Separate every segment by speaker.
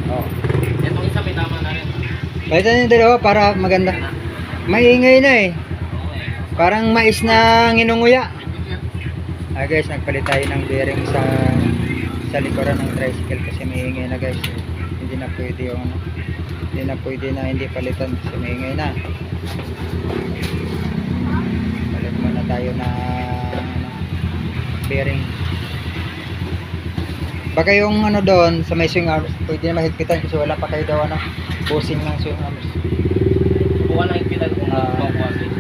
Speaker 1: Oh.
Speaker 2: Itong isa may tama na rin.
Speaker 1: Palitan yung dalawa para maganda. Maingay na eh. Parang mais na nginunguya. Guys, nagpalit tayo ng bearing sa likuran ng tricycle kasi maingay na guys. Hindi na pwede yung hindi na pwede na hindi palitan kasi maingay na. Palit muna tayo na bearing. Baka yung ano doon sa may swing arms pwede na mahigpitan kasi wala pa kayo daw ano busing ng swing arms.
Speaker 2: Buwan na higpitan kung magpapasin.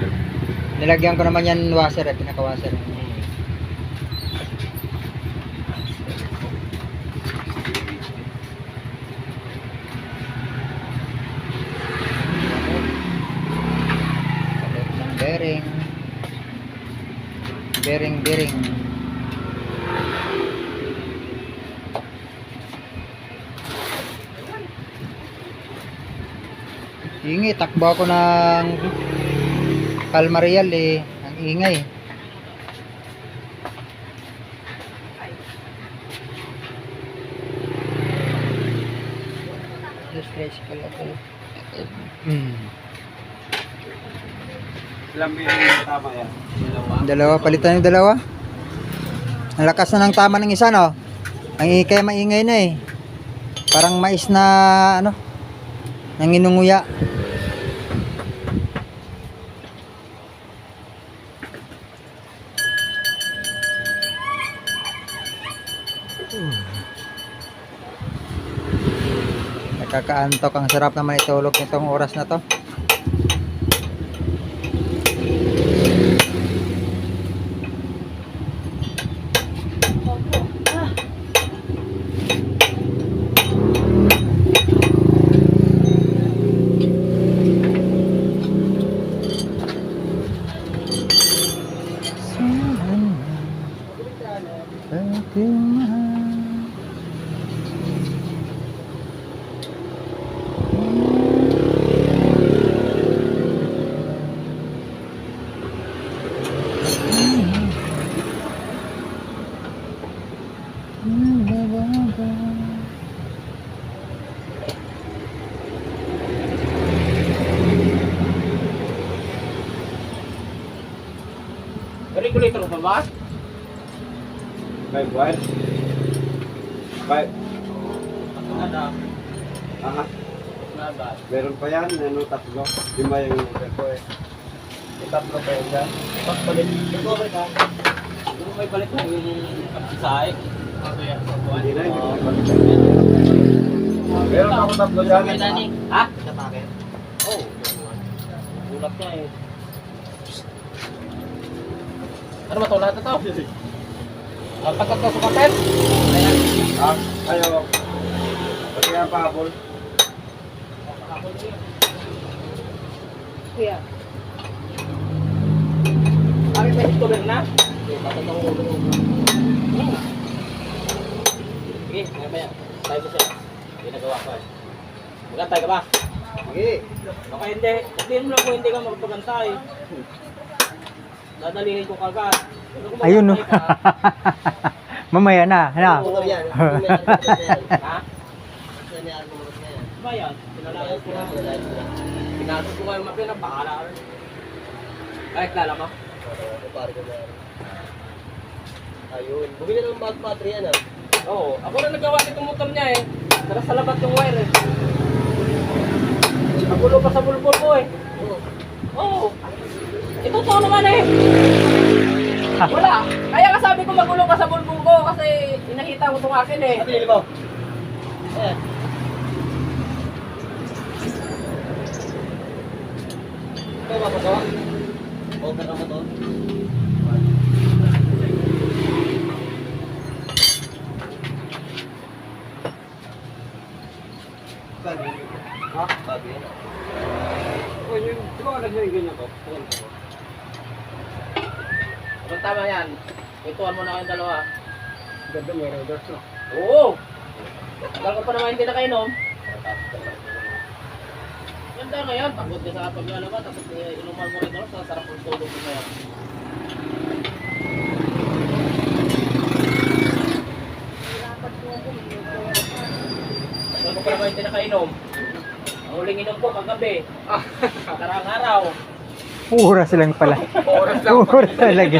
Speaker 1: Nilagyan ko naman yan washer eh, pinaka washer. Palit ng bearing. Bearing. Ingay, takbo ako ng Palmarial eh, ang ingay. Stretch ko lang.
Speaker 2: Ilang bearing tama yan?
Speaker 1: Dalawa, palitan yung dalawa. Ang lakas na ng tama ng isa no. Ang ikay maingay na eh. Parang mais na ano, nanginunguya. Nakakaantok, ang sarap naman itulog nitong oras na to.
Speaker 2: Regulator pa ba?
Speaker 3: 5 wire? 5?
Speaker 2: Nada.
Speaker 3: Aha,
Speaker 2: Nada.
Speaker 3: meron pa yan, ano, tatlo. Lima yung order ko eh. May tatlo pa yun dyan.
Speaker 2: Pagpalit. Okay ka. Kung may palit mo yung kapsisay.
Speaker 3: Hindi na, hindi ko may balik. Meron ako tatlo dyan.
Speaker 2: Ha? Natakin? Oo. Ulap niya eh. Ano ba ito? Lahat na ito? Pagkat ka sukatin? Ayan.
Speaker 3: Ah, ayaw. Pati yan pa habol.
Speaker 2: Kuya. Kami may tuloy na? Sige, ngayon. Tayo mo siya. Ginagawa ko eh. Magantay ka ba?
Speaker 3: Sige.
Speaker 2: Baka hindi. Sabihin mo lang kung hindi ka magpagantay. Dadalihin ko kagad.
Speaker 1: Ayun no. Mamaya na,
Speaker 2: Ha?
Speaker 1: hala.
Speaker 2: Ba yan? Pinalayan ko na. Pinasok ko kayo mapin. Bahala ka rin. Kahit lala mo?
Speaker 4: Ayun. Bumili ng bag battery yan ah.
Speaker 2: Oo. Ako na nagawa nitong motor niya eh. Tara sa labat yung wire eh. Nagulo pa sa bulbul ko eh. Oo. Ito to naman eh. Wala. Kaya ka sabi ko magulo ka sa bulbul ko kasi inahita ko itong akin eh.
Speaker 4: Pinili mo? Eh. Ito ba ito? Over na mo to?
Speaker 3: Bago.
Speaker 4: Ha? Bago yan ah.
Speaker 3: O, yung, di ba alam nyo yung ganyan ko?
Speaker 2: Kung tama yan, ituan mo na kayong dalawa.
Speaker 3: Ganda may riders no?
Speaker 2: Oo. Tagal ko pa naman hindi nakainom. Ganda ngayon, pagod ka sa paglalaba, tapos inuman mo rin doon, sa sarap ng tulog mo ngayon. ko pa naman yung tinakainom. Ang huling inom ko kagabi. Karang araw.
Speaker 1: Oras lang pala.
Speaker 3: Oras lang.
Speaker 1: Oras talaga.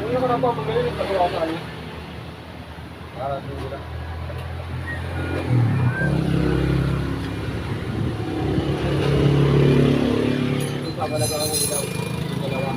Speaker 3: Hindi ko na po pamili. Pagawa ko ano. Para dito lang. Ito pa talaga ang ilaw. Dalawa.